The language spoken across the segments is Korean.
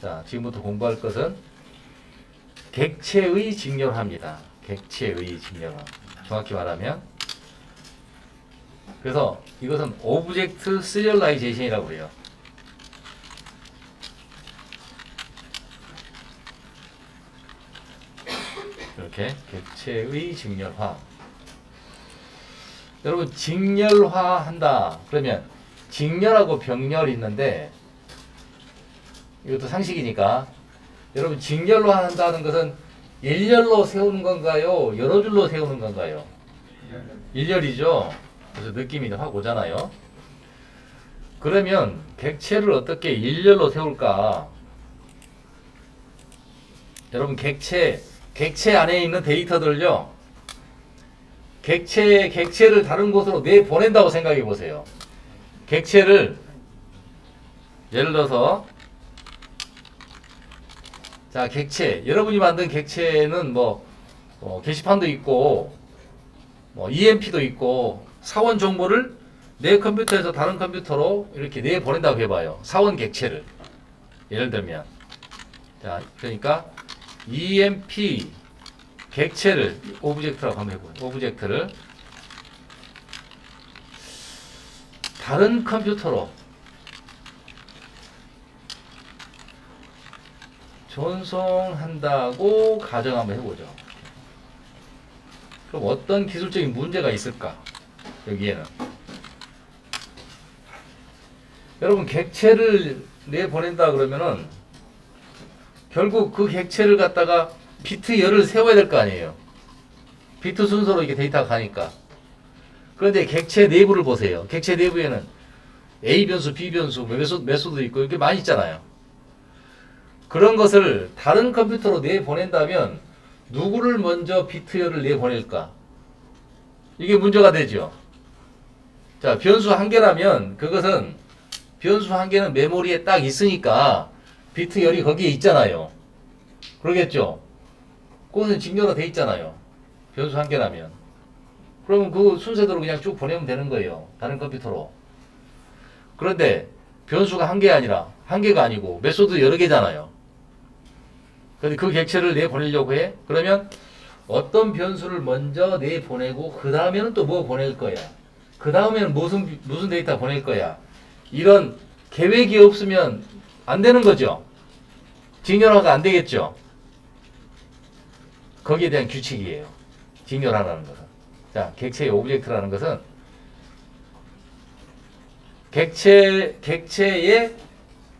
자, 지금부터 공부할 것은 객체의 직렬화입니다. 객체의 직렬화. 정확히 말하면 그래서 이것은 오브젝트 시리얼라이제이션이라고 해요. 이렇게 객체의 직렬화. 여러분 직렬화한다 그러면 직렬하고 병렬이 있는데 이것도 상식이니까 여러분 직렬화한다는 것은 일렬로 세우는 건가요? 여러 줄로 세우는 건가요? 일렬이죠. 그래서 느낌이 확 오잖아요. 그러면 객체를 어떻게 일렬로 세울까? 여러분 객체 안에 있는 데이터들요. 객체를 다른 곳으로 내보낸다고 생각해 보세요. 객체를 예를 들어서 자, 객체 여러분이 만든 객체는 게시판도 있고 EMP도 있고 사원 정보를 내 컴퓨터에서 다른 컴퓨터로 이렇게 내보낸다고 해봐요. 사원 객체를 예를 들면 자, 그러니까 EMP 객체를 오브젝트라고 한번 해보요. 오브젝트를 다른 컴퓨터로 전송한다고 가정 한번 해보죠. 그럼 어떤 기술적인 문제가 있을까? 여기에는 여러분 객체를 내보낸다 그러면은 결국 그 객체를 갖다가 비트 열을 세워야 될 거 아니에요. 비트 순서로 이게 데이터가 가니까. 그런데 객체 내부를 보세요. 객체 내부에는 A 변수, B 변수, 메소드 있고 이렇게 많이 있잖아요. 그런 것을 다른 컴퓨터로 내보낸다면 누구를 먼저 비트열을 내보낼까? 이게 문제가 되죠. 자, 변수 한 개라면 그것은 변수 한 개는 메모리에 딱 있으니까 비트열이 거기에 있잖아요. 그러겠죠? 그것은 직렬화 돼 있잖아요. 변수 한 개라면. 그러면 그 순서대로 그냥 쭉 보내면 되는 거예요. 다른 컴퓨터로. 그런데 변수가 한 개가 아니고 메소드 여러 개잖아요. 근데 그 객체를 내보내려고 해? 그러면 어떤 변수를 먼저 내보내고 그 다음에는 또 뭐 보낼 거야? 그 다음에는 무슨 데이터 보낼 거야? 이런 계획이 없으면 안 되는 거죠. 직렬화가 안 되겠죠. 거기에 대한 규칙이에요. 직렬화라는 것은. 자, 객체의 오브젝트라는 것은 객체의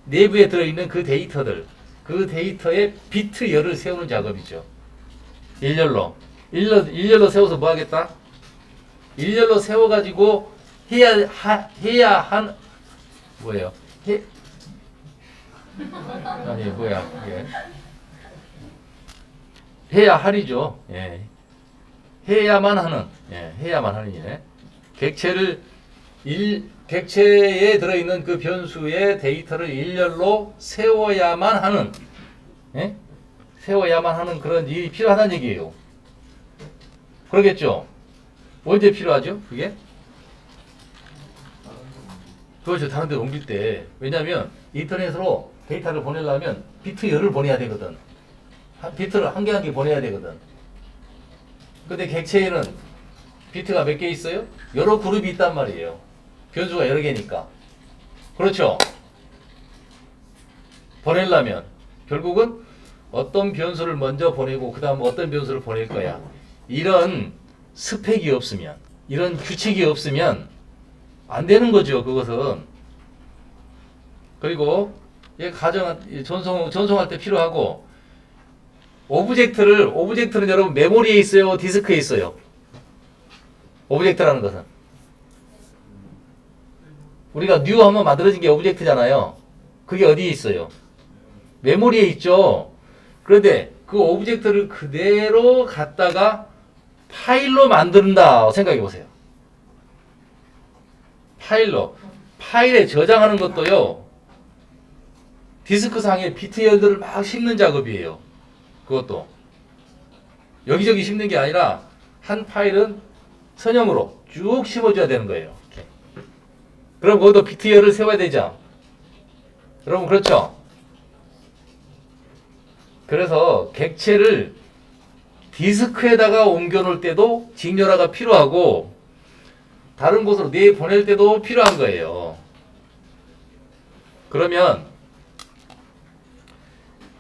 내부에 들어있는 그 데이터들, 그 데이터의 비트 열을 세우는 작업이죠. 일렬로 세워서 뭐 하겠다? 일렬로 세워가지고 해야 한 뭐예요? 아니 뭐야 이게 해야 할이죠. 예. 해야만 하는 일. 객체에 들어있는 그 변수의 데이터를 일렬로 세워야만 하는 그런 일이 필요하다는 얘기예요. 그러겠죠? 언제 필요하죠? 그게? 그렇죠. 다른 데로 옮길 때. 왜냐하면 인터넷으로 데이터를 보내려면 비트 열을 보내야 되거든. 비트를 한 개 한 개 보내야 되거든. 근데 객체에는 비트가 몇 개 있어요? 여러 그룹이 있단 말이에요. 변수가 여러 개니까. 그렇죠? 보내려면 결국은 어떤 변수를 먼저 보내고 그 다음 어떤 변수를 보낼 거야. 이런 스펙이 없으면, 이런 규칙이 없으면 안 되는 거죠. 그것은. 그리고 전송할 때 필요하고 오브젝트는 여러분 메모리에 있어요? 디스크에 있어요? 오브젝트라는 것은 우리가 뉴 한번 만들어진 게 오브젝트잖아요. 그게 어디에 있어요? 메모리에 있죠. 그런데 그 오브젝트를 그대로 갖다가 파일로 만든다 생각해 보세요. 파일에 저장하는 것도요. 디스크상에 비트 열들을 막 심는 작업이에요. 그것도 여기저기 심는 게 아니라 한 파일은 선형으로 쭉 심어줘야 되는 거예요. 이렇게. 그럼 거기도 비트 열을 세워야 되죠. 여러분 그렇죠? 그래서 객체를 디스크에다가 옮겨 놓을 때도 직렬화가 필요하고 다른 곳으로 내보낼 때도 필요한 거예요. 그러면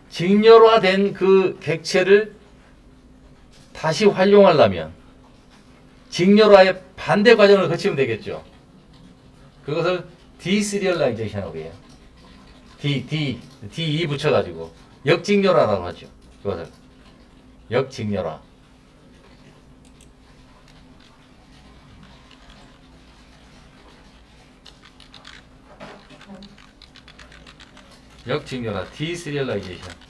직렬화된 그 객체를 다시 활용하려면 직렬화의 반대 과정을 거치면 되겠죠. 그것을 디시리얼라이제이션이라고 해요. D 붙여가지고 역직렬화라고 하죠. 그것을 역직렬화. 역직렬화, 디시리얼라이제이션.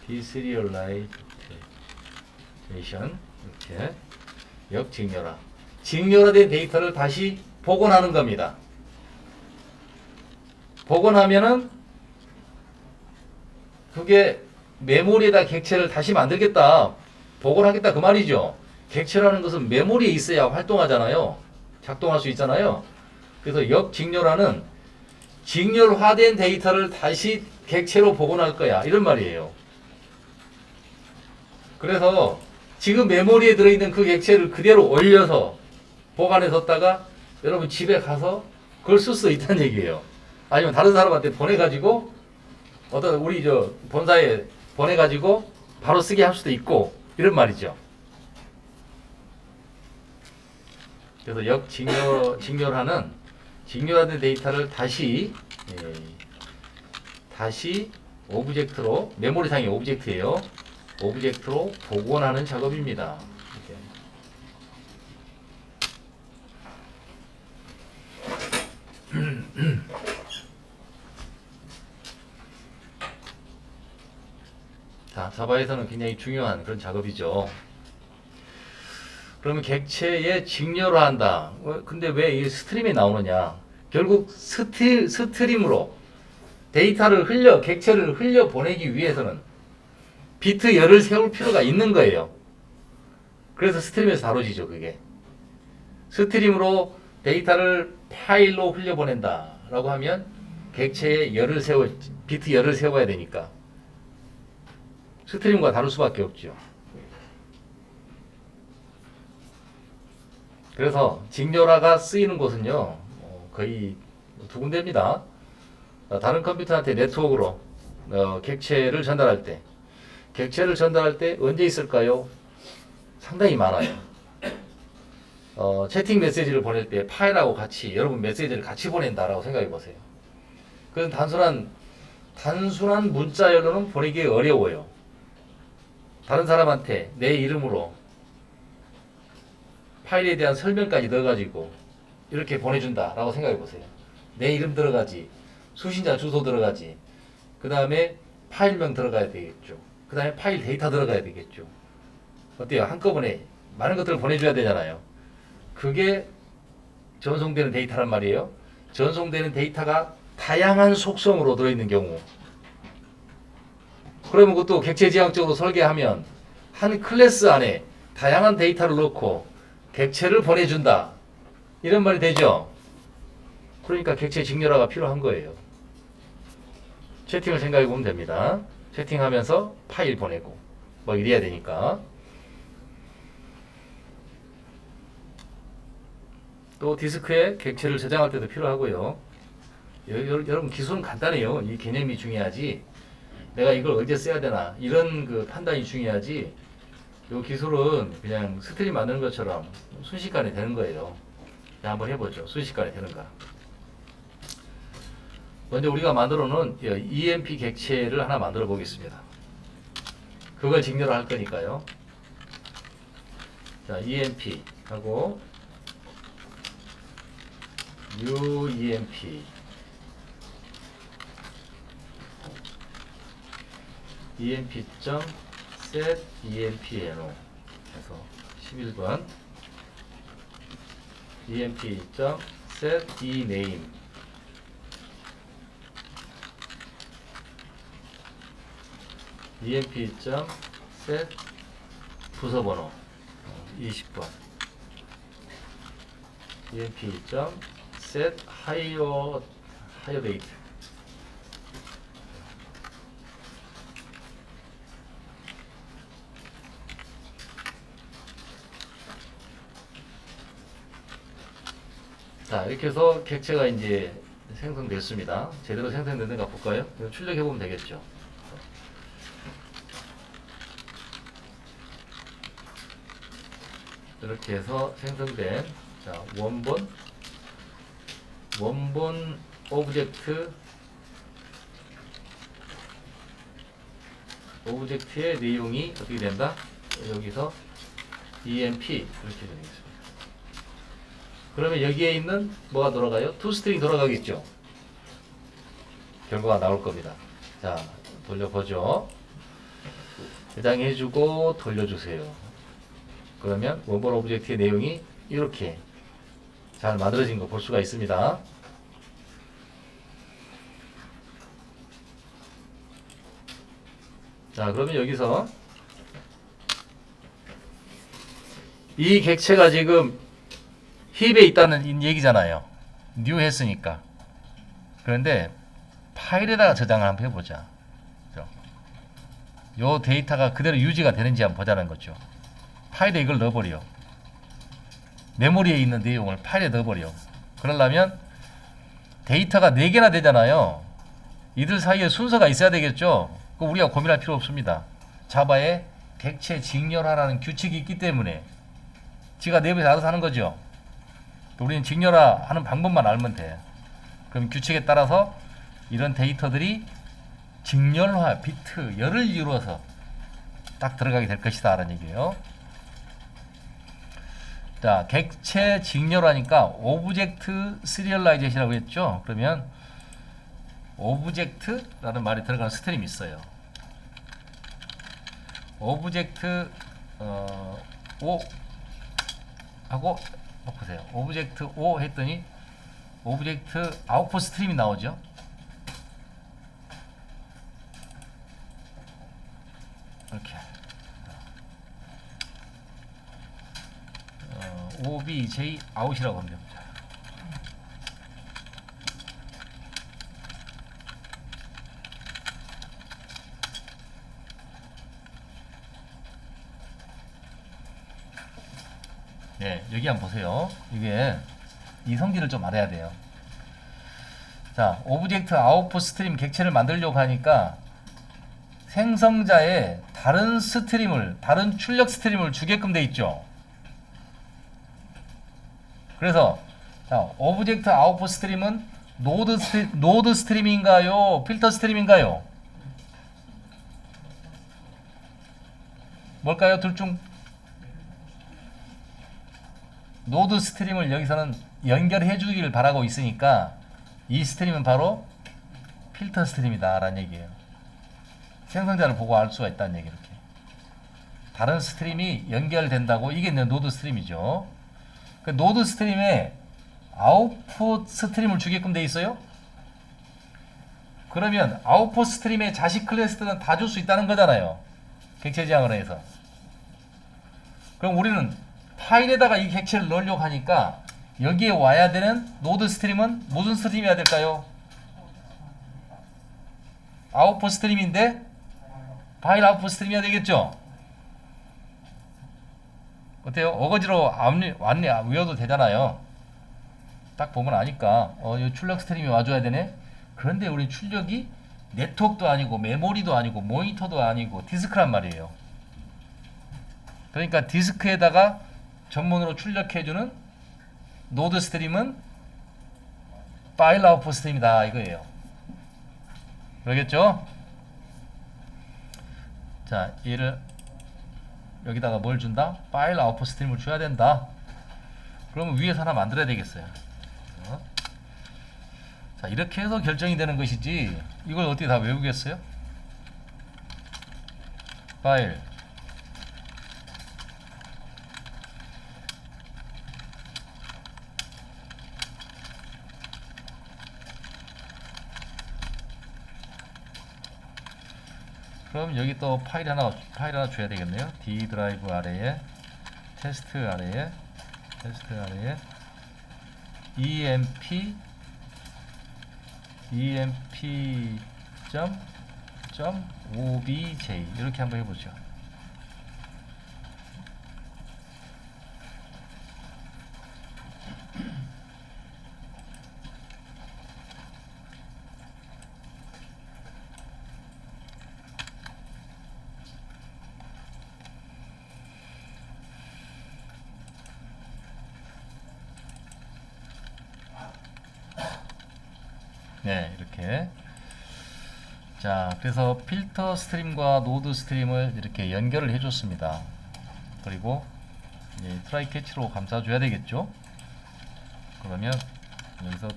디시리얼라이제이션 이렇게 역직렬화. 직렬화된 데이터를 다시 복원하는 겁니다. 복원하면은 그게 메모리에다 객체를 다시 만들겠다, 복원하겠다 그 말이죠. 객체라는 것은 메모리에 있어야 활동하잖아요. 작동할 수 있잖아요. 그래서 역직렬화는 직렬화된 데이터를 다시 객체로 복원할 거야 이런 말이에요. 그래서 지금 메모리에 들어있는 그 객체를 그대로 올려서 보관해 뒀다가 여러분 집에 가서 그걸 쓸 수 있다는 얘기예요. 아니면 다른 사람한테 보내가지고 어떤 우리 저 본사에 보내가지고 바로 쓰게 할 수도 있고 이런 말이죠. 그래서 직렬화는 직렬화된 데이터를 다시 오브젝트로, 메모리상의 오브젝트예요. 오브젝트로 복원하는 작업입니다. 자, 자바에서는 굉장히 중요한 그런 작업이죠. 그러면 객체에 직렬화한다. 근데 왜 이 스트림에 나오느냐? 결국 스트림으로 데이터를 객체를 흘려 보내기 위해서는 비트 열을 세울 필요가 있는 거예요. 그래서 스트림에서 다뤄지죠, 그게. 스트림으로 데이터를 파일로 흘려보낸다 라고 하면 객체에 비트 열을 세워야 되니까 스트림과 다룰 수밖에 없죠. 그래서 직렬화가 쓰이는 곳은요, 거의 두 군데입니다. 다른 컴퓨터한테 네트워크로 객체를 전달할 때 언제 있을까요? 상당히 많아요. 채팅 메시지를 보낼 때 파일하고 같이 여러분 메시지를 같이 보낸다라고 생각해 보세요. 그건 단순한 문자열로는 보내기 어려워요. 다른 사람한테 내 이름으로 파일에 대한 설명까지 넣어가지고 이렇게 보내준다라고 생각해 보세요. 내 이름 들어가지, 수신자 주소 들어가지, 그 다음에 파일명 들어가야 되겠죠. 그 다음에 파일 데이터 들어가야 되겠죠. 어때요? 한꺼번에 많은 것들을 보내줘야 되잖아요. 그게 전송되는 데이터란 말이에요. 전송되는 데이터가 다양한 속성으로 들어있는 경우, 그러면 그것도 객체지향적으로 설계하면 한 클래스 안에 다양한 데이터를 넣고 객체를 보내준다 이런 말이 되죠. 그러니까 객체 직렬화가 필요한 거예요. 채팅을 생각해 보면 됩니다. 채팅하면서 파일 보내고 뭐 이래야 되니까. 또 디스크에 객체를 저장할 때도 필요하고요. 여러분 기술은 간단해요. 이 개념이 중요하지 내가 이걸 언제 써야 되나 이런 그 판단이 중요하지, 이 기술은 그냥 스트림 만드는 것처럼 순식간에 되는 거예요. 한번 해보죠. 순식간에 되는가. 먼저 우리가 만들어 놓은 EMP 객체를 하나 만들어 보겠습니다. 그걸 직렬화 할 거니까요. 자, EMP 하고 UEMP emp.set empno 해서 11번 emp.set ename emp.set 부서번호 20번 emp.set set higher date. 자, 이렇게 해서 객체가 이제 생성됐습니다. 제대로 생성됐는가 볼까요? 출력해 보면 되겠죠. 이렇게 해서 생성된, 자, 원본 오브젝트의 내용이 어떻게 된다? 여기서 EMP 이렇게 되겠습니다. 그러면 여기에 있는 뭐가 돌아가요? toString 돌아가겠죠. 결과가 나올 겁니다. 자, 돌려보죠. 저장해주고 돌려주세요. 그러면 원본 오브젝트의 내용이 이렇게 잘 만들어진 거 볼 수가 있습니다. 자, 그러면 여기서 이 객체가 지금 힙에 있다는 얘기잖아요. new 했으니까. 그런데 파일에다가 저장을 한번 해보자. 요 데이터가 그대로 유지가 되는지 한번 보자는 거죠. 파일에 이걸 넣어버려. 메모리에 있는 내용을 파일에 넣어버려. 그러려면 데이터가 4개나 되잖아요. 이들 사이에 순서가 있어야 되겠죠. 그거 우리가 고민할 필요 없습니다. 자바에 객체 직렬화라는 규칙이 있기 때문에 지가 내부에서 알아서 하는 거죠. 우리는 직렬화 하는 방법만 알면 돼. 그럼 규칙에 따라서 이런 데이터들이 직렬화 비트 열을 이루어서 딱 들어가게 될 것이다 라는 얘기예요. 자, 객체 직렬화니까 오브젝트 시리얼라이제이션이라고 했죠. 그러면 오브젝트라는 말이 들어가는 스트림이 있어요. 오브젝트 O 하고 보세요. 오브젝트 O 했더니 오브젝트 아웃풋 스트림이 나오죠. 이렇게 obj out이라고 하면 됩니다. 네, 여기 한번 보세요. 이게 이 성질을 좀 알아야 돼요. 자, 오브젝트 아웃풋 스트림 객체를 만들려고 하니까 생성자에 다른 출력 스트림을 주게끔 돼 있죠. 그래서 자, 오브젝트 아웃풋 스트림은 노드 스트림인가요? 필터 스트림인가요? 뭘까요? 둘 중 노드 스트림을 여기서는 연결해 주기를 바라고 있으니까 이 스트림은 바로 필터 스트림이다 라는 얘기예요. 생성자를 보고 알 수가 있다는 얘기. 이렇게 다른 스트림이 연결된다고, 이게 노드 스트림이죠. 그 노드 스트림에 아웃풋 스트림을 주게끔 돼 있어요. 그러면 아웃풋 스트림의 자식 클래스들은 다 줄 수 있다는 거잖아요. 객체 지향을 해서. 그럼 우리는 파일에다가 이 객체를 넣으려고 하니까 여기에 와야 되는 노드 스트림은 무슨 스트림이어야 될까요? 아웃풋 스트림인데 파일 아웃풋 스트림이어야 되겠죠? 어때요? 어거지로 왔네 외워도 되잖아요. 딱 보면 아니까 이 출력 스트림이 와줘야 되네. 그런데 우리 출력이 네트워크도 아니고 메모리도 아니고 모니터도 아니고 디스크란 말이에요. 그러니까 디스크에다가 전문으로 출력해주는 노드 스트림은 파일 아웃풋 스트림이다 이거예요. 그러겠죠? 자, 얘를 여기다가 뭘 준다? 파일 아웃풋 스트림을 줘야 된다. 그러면 위에서 하나 만들어야 되겠어요. 자, 이렇게 해서 결정이 되는 것이지 이걸 어떻게 다 외우겠어요? 파일 그럼 여기 또 파일 하나 줘야 되겠네요. D 드라이브 아래에 테스트 아래에 obj 이렇게 한번 해보죠. 네, 이렇게. 자, 그래서 필터 스트림과 노드 스트림을 이렇게 연결을 해줬습니다. 그리고 이제 트라이 캐치로 감싸줘야 되겠죠. 그러면 여기서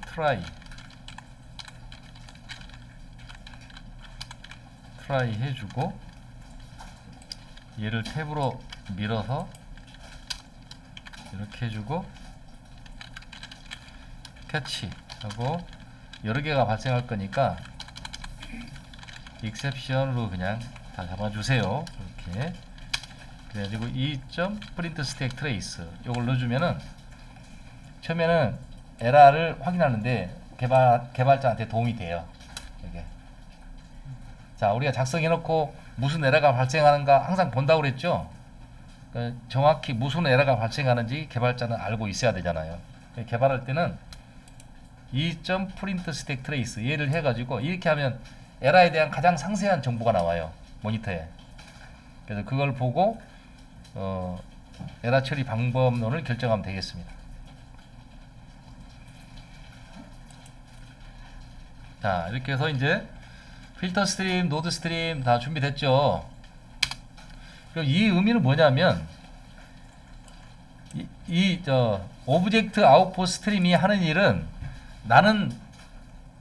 트라이 해주고, 얘를 탭으로 밀어서 이렇게 해주고, 캐치 하고, 여러 개가 발생할 거니까 exception으로 그냥 다 잡아주세요. 이렇게. 그래가지고 이 점 프린트 스택 트레이스 이걸 넣어주면은 처음에는 에러를 확인하는데 개발자한테 도움이 돼요. 이렇게. 자, 우리가 작성해놓고 무슨 에러가 발생하는가 항상 본다고 그랬죠. 정확히 무슨 에러가 발생하는지 개발자는 알고 있어야 되잖아요. 개발할 때는 이 점 프린트 스택 트레이스 얘를 해가지고 이렇게 하면 에러에 대한 가장 상세한 정보가 나와요, 모니터에. 그래서 그걸 보고 에러 처리 방법론을 결정하면 되겠습니다. 자, 이렇게 해서 이제 필터 스트림, 노드 스트림 다 준비됐죠. 그럼 이 의미는 뭐냐면 오브젝트 아웃풋 스트림이 하는 일은 나는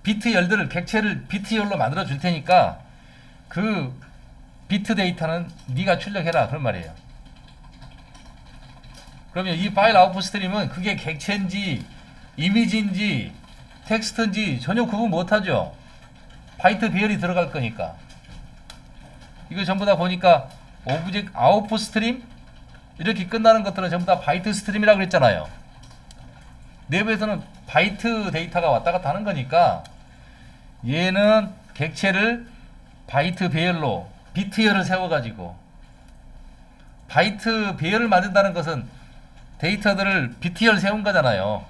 비트 열들을 객체를 비트 열로 만들어 줄 테니까 그 비트 데이터는 네가 출력해라 그런 말이에요. 그러면 이 파일 아웃풋 스트림은 그게 객체인지 이미지인지 텍스트인지 전혀 구분 못하죠. 바이트 배열이 들어갈 거니까. 이거 전부 다 보니까 오브젝트 아웃풋 스트림 이렇게 끝나는 것들은 전부 다 바이트 스트림이라고 그랬잖아요. 내부에서는 바이트 데이터가 왔다 갔다 하는 거니까 얘는 객체를 바이트 배열로 비트열을 세워가지고, 바이트 배열을 만든다는 것은 데이터들을 비트열 세운 거잖아요.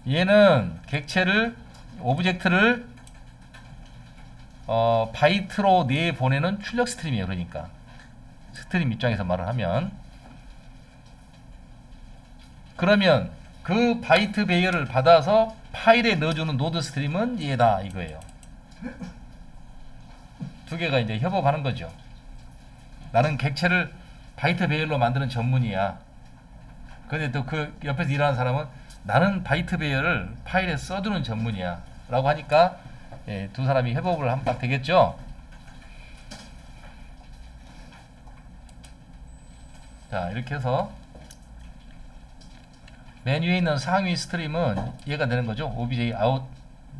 얘는 객체를 오브젝트를 바이트로 내보내는 출력 스트림이에요. 그러니까 스트림 입장에서 말을 하면, 그러면 그 바이트 배열을 받아서 파일에 넣어주는 노드 스트림은 얘다 이거예요. 두 개가 이제 협업하는 거죠. 나는 객체를 바이트 배열로 만드는 전문이야. 근데 또 그 옆에서 일하는 사람은 나는 바이트 배열을 파일에 써두는 전문이야 라고 하니까 두 사람이 협업을 하면 딱 되겠죠. 자, 이렇게 해서 맨 위에 있는 상위 스트림은 얘가 되는 거죠. obj out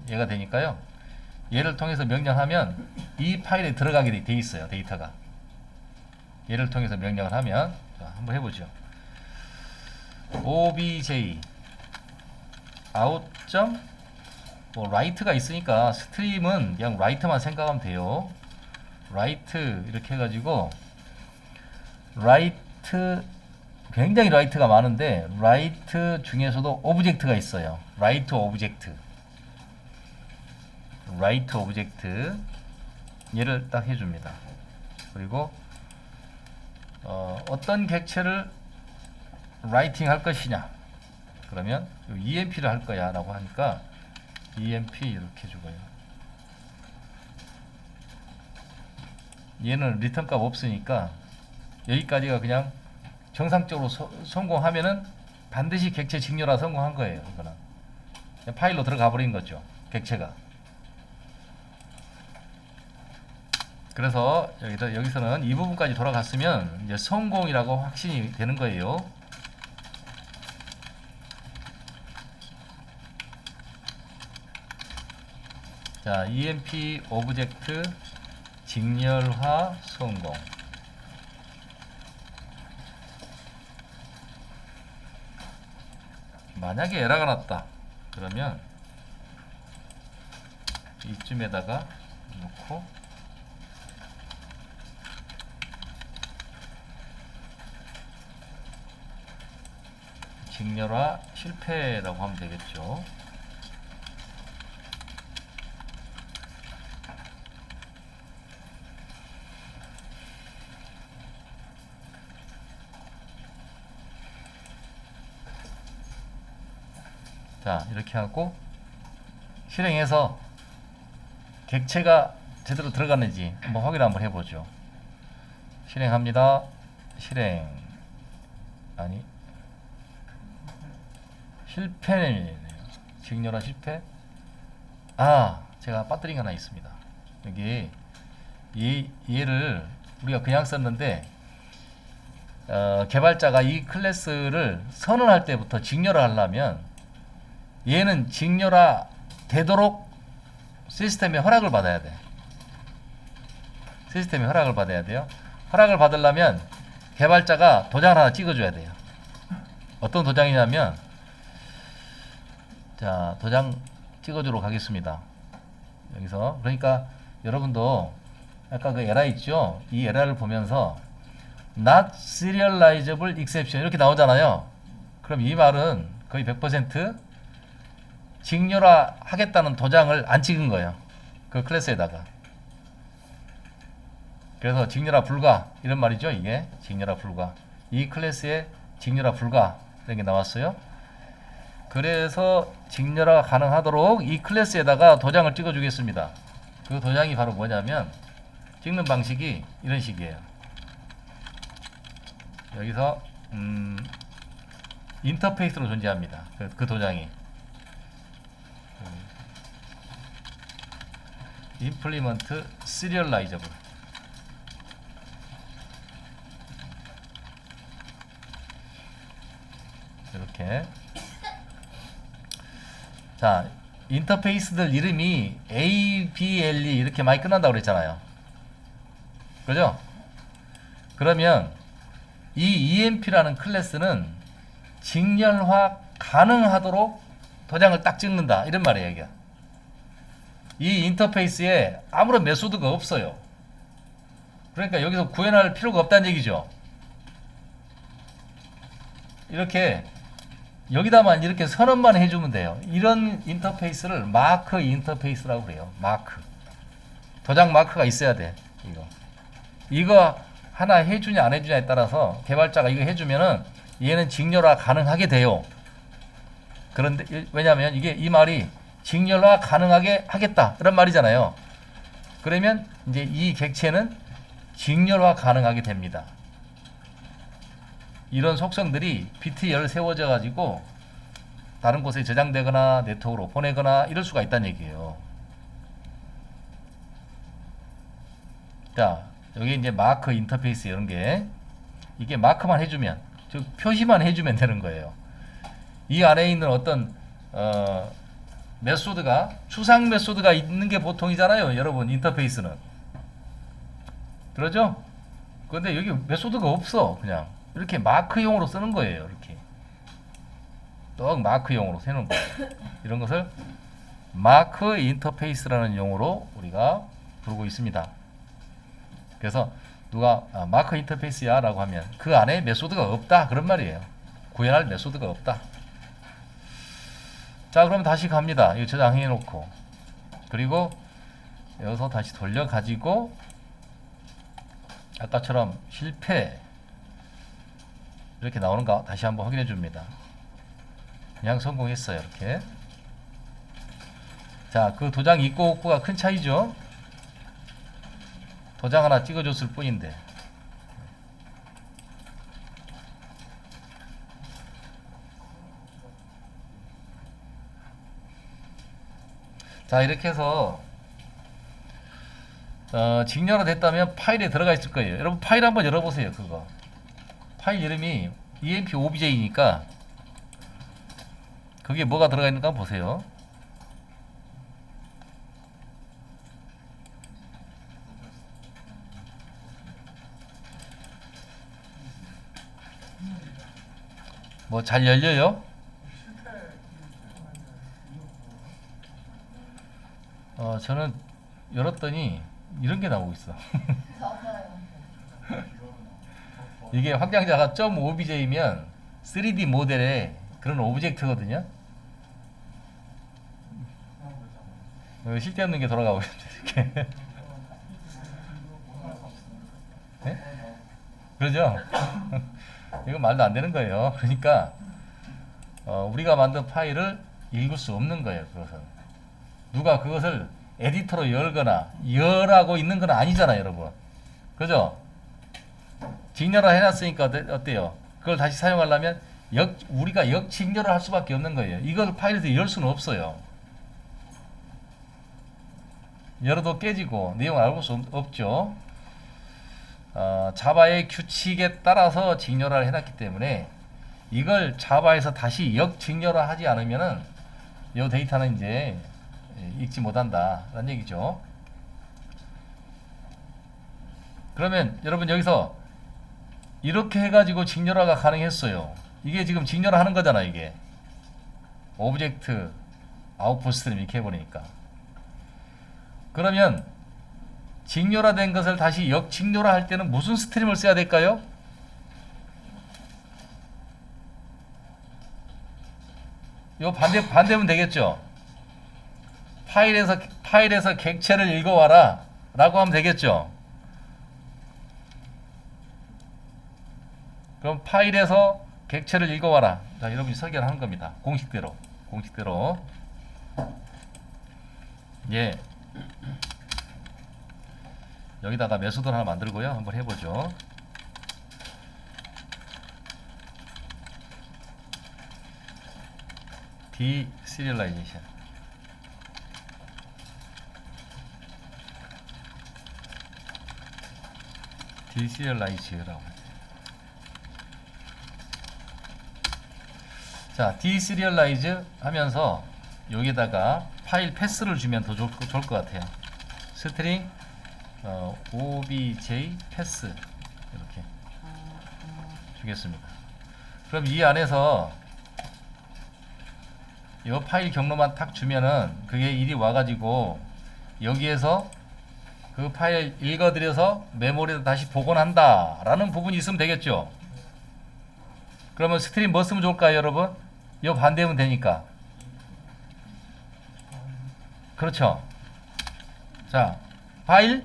얘가 되니까요. 얘를 통해서 명령하면 이 파일에 들어가게 돼 있어요. 데이터가. 얘를 통해서 명령을 하면, 자, 한번 해보죠. obj out 뭐 write가 있으니까 스트림은 그냥 write만 생각하면 돼요. write 이렇게 해가지고 write, 굉장히 write가 많은데 write 중에서도 오브젝트가 있어요. write 오브젝트 얘를 딱 해줍니다. 그리고 어떤 객체를 writing 할 것이냐, 그러면 EMP를 할 거야 라고 하니까 EMP 이렇게 주고요. 얘는 리턴 값 없으니까 여기까지가 그냥 정상적으로 성공하면은 반드시 객체 직렬화 성공한 거예요. 이거는 파일로 들어가 버린 거죠, 객체가. 그래서 여기서는 이 부분까지 돌아갔으면 이제 성공이라고 확신이 되는 거예요. 자, EMP 오브젝트 직렬화 성공. 만약에 에러가 났다 그러면 이쯤에다가 놓고 직렬화 실패라고 하면 되겠죠. 자, 이렇게 하고 실행해서 객체가 제대로 들어갔는지 한번 확인 한번 해보죠. 실행합니다. 실행. 아니, 실패네요. 직렬화 실패. 아, 제가 빠뜨린 거 하나 있습니다. 여기 얘를 우리가 그냥 썼는데 개발자가 이 클래스를 선언할 때부터 직렬화 하려면 얘는 직렬화 되도록 시스템의 허락을 받아야 돼. 시스템의 허락을 받아야 돼요. 허락을 받으려면 개발자가 도장을 하나 찍어줘야 돼요. 어떤 도장이냐면, 자, 도장 찍어주도록 하겠습니다. 여기서. 그러니까 여러분도 아까 그 에러 있죠? 이 에러를 보면서 not serializable exception 이렇게 나오잖아요. 그럼 이 말은 거의 100% 직렬화 하겠다는 도장을 안 찍은 거예요. 그 클래스에다가. 그래서 직렬화 불가 이런 말이죠. 이게 직렬화 불가. 이 클래스에 직렬화 불가 이런 게 나왔어요. 그래서 직렬화가 가능하도록 이 클래스에다가 도장을 찍어 주겠습니다. 그 도장이 바로 뭐냐면 찍는 방식이 이런 식이에요. 여기서 인터페이스로 존재합니다. 그 도장이 implement serializable. 이렇게. 자, 인터페이스들 이름이 A, B, L, E 이렇게 많이 끝난다고 그랬잖아요. 그죠? 그러면 이 EMP라는 클래스는 직렬화 가능하도록 도장을 딱 찍는다 이런 말이에요. 이게. 이 인터페이스에 아무런 메소드가 없어요. 그러니까 여기서 구현할 필요가 없다는 얘기죠. 이렇게 여기다만 이렇게 선언만 해주면 돼요. 이런 인터페이스를 마크 인터페이스라고 그래요. 마크. 도장 마크가 있어야 돼. 이거 하나 해주냐 안 해주냐에 따라서 개발자가 이거 해주면은 얘는 직렬화 가능하게 돼요. 그런데 왜냐하면 이게 이 말이 직렬화 가능하게 하겠다 이런 말이잖아요. 그러면 이제 이 객체는 직렬화 가능하게 됩니다. 이런 속성들이 비트에 세워져 가지고 다른 곳에 저장되거나 네트워크로 보내거나 이럴 수가 있다는 얘기예요. 자, 여기 이제 마크 인터페이스 이런 게 이게 마크만 해주면 즉 표시만 해주면 되는 거예요. 이 안에 있는 어떤 메소드가 추상 메소드가 있는 게 보통이잖아요. 여러분 인터페이스는 그러죠? 그런데 여기 메소드가 없어. 그냥 이렇게 마크용으로 쓰는 거예요. 이렇게 또 마크용으로 쓰는 거예요. 이런 것을 마크 인터페이스라는 용어로 우리가 부르고 있습니다. 그래서 누가 마크 인터페이스야 라고 하면 그 안에 메소드가 없다 그런 말이에요. 구현할 메소드가 없다. 자, 그럼 다시 갑니다. 이거 저장해 놓고 그리고 여기서 다시 돌려 가지고 아까처럼 실패 이렇게 나오는 거 다시 한번 확인해 줍니다. 그냥 성공했어요. 이렇게. 자, 그 도장 있고 없고가 큰 차이죠. 도장 하나 찍어줬을 뿐인데. 자, 이렇게 해서 직렬화 됐다면 파일에 들어가 있을 거예요. 여러분 파일 한번 열어보세요. 그거 파일 이름이 EMP-OBJ니까 그게 뭐가 들어가 있는가 보세요. 뭐 잘 열려요? 저는 열었더니 이런 게 나오고 있어. 이게 확장자가 .obj면 3D 모델의 그런 오브젝트거든요. 실제 없는 게 돌아가고 있습니다. 이렇게. 네? 그러죠? 이건 말도 안 되는 거예요. 그러니까 우리가 만든 파일을 읽을 수 없는 거예요. 그것은 누가 그것을 에디터로 열거나 열하고 있는 건 아니잖아요, 여러분. 그죠? 직렬화 해놨으니까 어때요? 그걸 다시 사용하려면 우리가 역직렬을 할 수밖에 없는 거예요. 이걸 파일에서 열 수는 없어요. 열어도 깨지고 내용을 알고 수 없죠. 자바의 규칙에 따라서 직렬화를 해놨기 때문에 이걸 자바에서 다시 역직렬화 하지 않으면은 이 데이터는 이제 읽지 못한다 라는 얘기죠. 그러면 여러분 여기서 이렇게 해가지고 직렬화가 가능했어요. 이게 지금 직렬화 하는 거잖아. 이게 오브젝트 아웃풋 스트림 이렇게 해버리니까. 그러면 직렬화된 것을 다시 역직렬화 할 때는 무슨 스트림을 써야 될까요? 요 반대면 되겠죠. 파일에서 객체를 읽어와라 라고 하면 되겠죠. 그럼 파일에서 객체를 읽어와라. 자, 여러분이 설계를 하는 겁니다. 공식대로. 예. 여기다가 메소드를 하나 만들고요. 한번 해보죠. 디시리얼라이제이션. 디시리얼라이즈라고. 자, 디시리얼라이즈 하면서 여기다가 파일 패스를 주면 더 좋을 것 같아요. 스트링 obj 패스 이렇게 주겠습니다. 그럼 이 안에서 이 파일 경로만 탁 주면은 그게 일이 와가지고 여기에서 그 파일 읽어들여서 메모리에 다시 복원한다 라는 부분이 있으면 되겠죠. 그러면 스트림 뭐 쓰면 좋을까요, 여러분? 이 반대면 되니까. 그렇죠. 자, 파일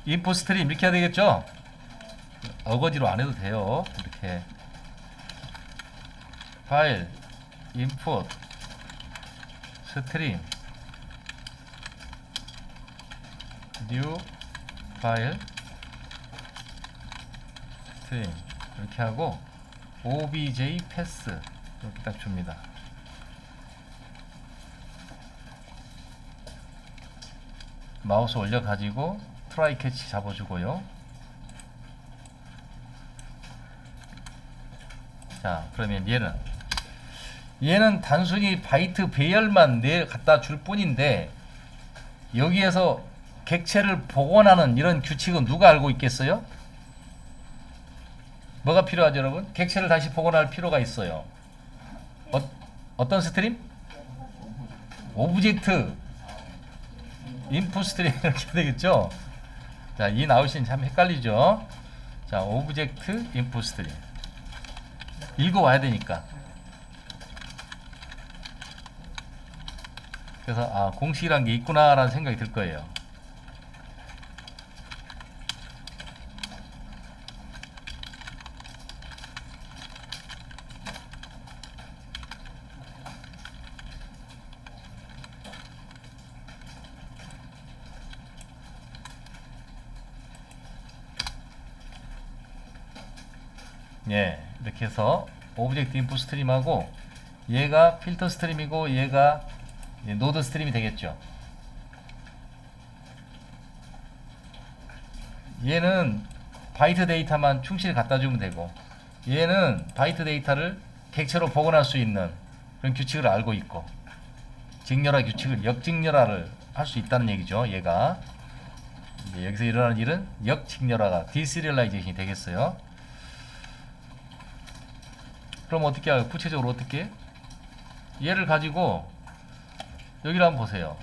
인풋 스트림 이렇게 해야 되겠죠. 어거지로 안 해도 돼요. 이렇게 파일 인풋 스트림 뉴 파일 스트림 이렇게 하고 obj 패스 이렇게 딱 줍니다. 마우스 올려 가지고 트라이 캐치 잡아주고요. 자, 그러면 얘는 단순히 바이트 배열만 갖다 줄 뿐인데 여기에서 객체를 복원하는 이런 규칙은 누가 알고 있겠어요? 뭐가 필요하죠, 여러분? 객체를 다시 복원할 필요가 있어요. 어떤 스트림? 오브젝트 인풋 스트림 이렇게 되겠죠? 자, 이 나오신 참 헷갈리죠? 자, 오브젝트 인풋 스트림 읽어와야 되니까. 그래서 공식이란 게 있구나 라는 생각이 들 거예요. 예, 이렇게 해서 오브젝트 인풋 스트림하고 얘가 필터 스트림이고 얘가 노드 스트림이 되겠죠. 얘는 바이트 데이터만 충실히 갖다 주면 되고 얘는 바이트 데이터를 객체로 복원할 수 있는 그런 규칙을 알고 있고 직렬화 규칙을 역직렬화를 할 수 있다는 얘기죠. 얘가 이제 여기서 일어나는 일은 역직렬화가 디시리얼라이제이션이 되겠어요. 그럼 어떻게 해요? 구체적으로 어떻게? 얘를 가지고 여기를 한번 보세요.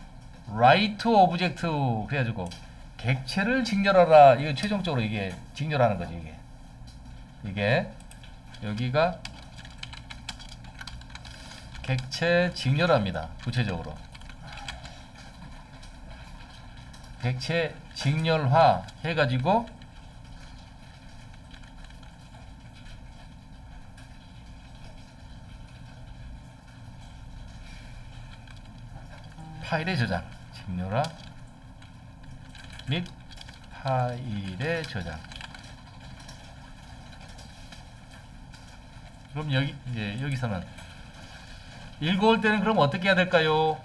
write to object 그래가지고 객체를 직렬하라. 이거 최종적으로 이게 직렬하는 거지. 이게 여기가 객체 직렬합니다. 구체적으로 객체 직렬화 해가지고 파일의 저장, 직렬화 및 파일의 저장. 그럼 여기 이제 여기서는 읽어올 때는 그럼 어떻게 해야 될까요?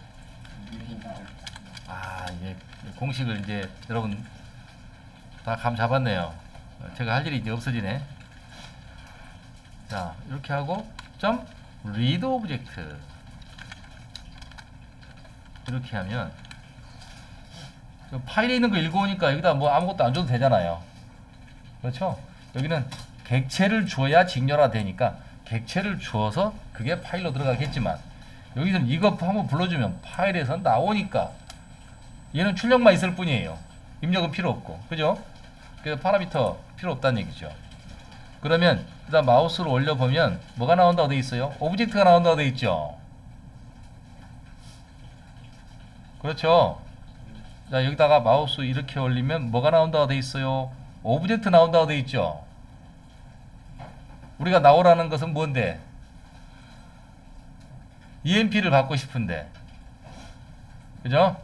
이제 공식을 이제 여러분 다 감 잡았네요. 제가 할 일이 이제 없어지네. 자, 이렇게 하고 점 read object 이렇게 하면 파일에 있는 거 읽어오니까 여기다 뭐 아무것도 안 줘도 되잖아요. 그렇죠? 여기는 객체를 줘야 직렬화 되니까 객체를 주어서 그게 파일로 들어가겠지만 여기서는 이거 한번 불러주면 파일에서 나오니까 얘는 출력만 있을 뿐이에요. 입력은 필요 없고, 그죠? 그래서 파라미터 필요 없다는 얘기죠. 그러면 그다음 마우스로 올려보면 뭐가 나온다고 되어 있어요? 오브젝트가 나온다고 되어 있죠. 그렇죠? 자, 여기다가 마우스 이렇게 올리면 뭐가 나온다고 되어 있어요? 오브젝트 나온다고 되어 있죠. 우리가 나오라는 것은 뭔데? EMP를 받고 싶은데, 그죠?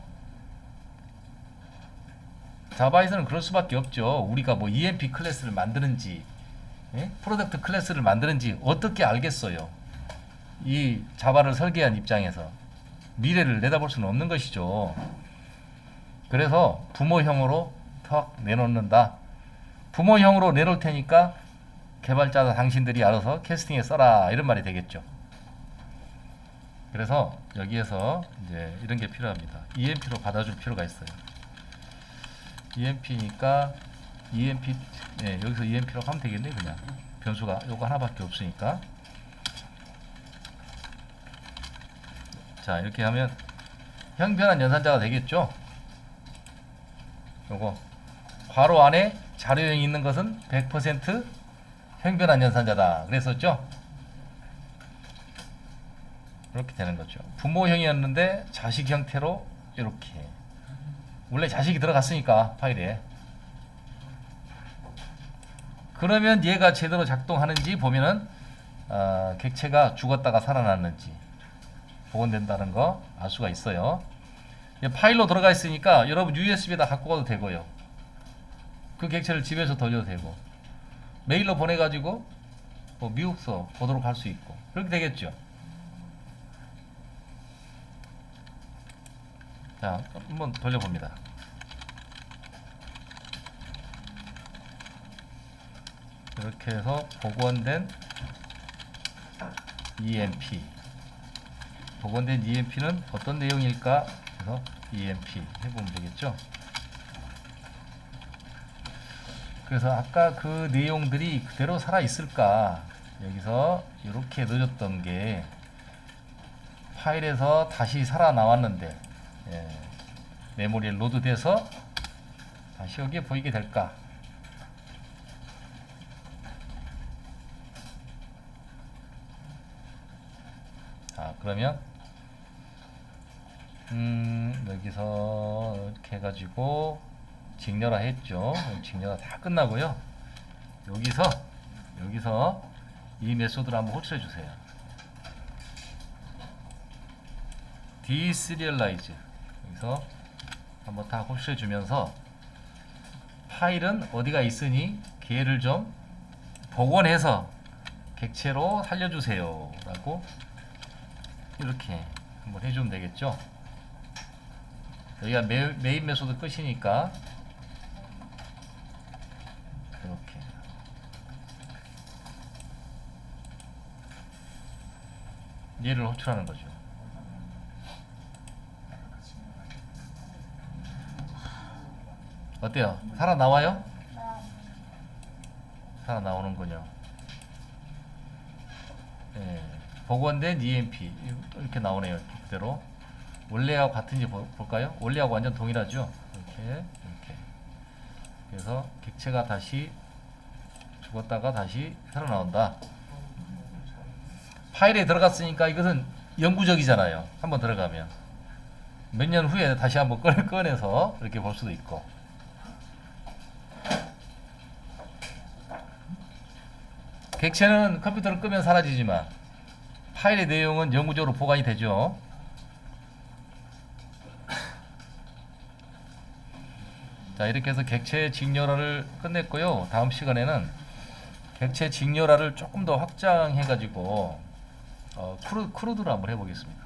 자바에서는 그럴 수밖에 없죠. 우리가 뭐 EMP 클래스를 만드는지, 프로덕트 클래스를 만드는지 어떻게 알겠어요? 이 자바를 설계한 입장에서 미래를 내다볼 수는 없는 것이죠. 그래서 부모형으로 턱 내놓는다. 부모형으로 내놓을 테니까 개발자 당신들이 알아서 캐스팅에 써라, 이런 말이 되겠죠. 그래서 여기에서 이제 이런 게 필요합니다. EMP로 받아줄 필요가 있어요. EMP니까 EMP, 여기서 EMP로 하면 되겠네. 그냥 변수가 요거 하나밖에 없으니까. 자, 이렇게 하면 형변환 연산자가 되겠죠. 요거 괄호 안에 자료형이 있는 것은 100% 형변환 연산자다 그랬었죠. 이렇게 되는 거죠. 부모형이었는데 자식 형태로 이렇게, 원래 자식이 들어갔으니까 파일에. 그러면 얘가 제대로 작동하는지 보면은 객체가 죽었다가 살아났는지 복원된다는 거 알 수가 있어요. 파일로 들어가 있으니까 여러분 USB에다 갖고 가도 되고요. 그 객체를 집에서 돌려도 되고, 메일로 보내가지고 뭐 미국서 보도록 할 수 있고, 그렇게 되겠죠. 자, 한번 돌려봅니다. 이렇게 해서 복원된 EMP. 복원된 EMP는 어떤 내용일까? 그래서 EMP 해보면 되겠죠. 그래서 아까 그 내용들이 그대로 살아있을까? 여기서 이렇게 넣어줬던 게 파일에서 다시 살아나왔는데, 메모리에 로드돼서 다시 여기에 보이게 될까? 자, 그러면 여기서 이렇게 해가지고 직렬화 했죠. 직렬화 다 끝나고요. 여기서 이 메소드를 한번 호출해 주세요. deserialize. 여기서 한번 다 호출해 주면서 파일은 어디가 있으니 걔를 좀 복원해서 객체로 살려주세요 라고 이렇게 한번 해주면 되겠죠. 여기가 메인 메소드 끝이니까 이렇게 얘를 호출하는 거죠. 어때요? 살아나와요? 살아나오는군요. 복원된 EMP 이렇게 나오네요. 그대로. 원래하고 같은지 볼까요? 원래하고 완전 동일하죠? 이렇게. 그래서 객체가 다시 죽었다가 다시 새로 나온다. 파일에 들어갔으니까 이것은 영구적이잖아요. 한번 들어가면 몇 년 후에 다시 한번 꺼내서 이렇게 볼 수도 있고. 객체는 컴퓨터를 끄면 사라지지만 파일의 내용은 영구적으로 보관이 되죠. 자, 이렇게 해서 객체 직렬화를 끝냈고요. 다음 시간에는 객체 직렬화를 조금 더 확장해 가지고 크루드로 한번 해보겠습니다.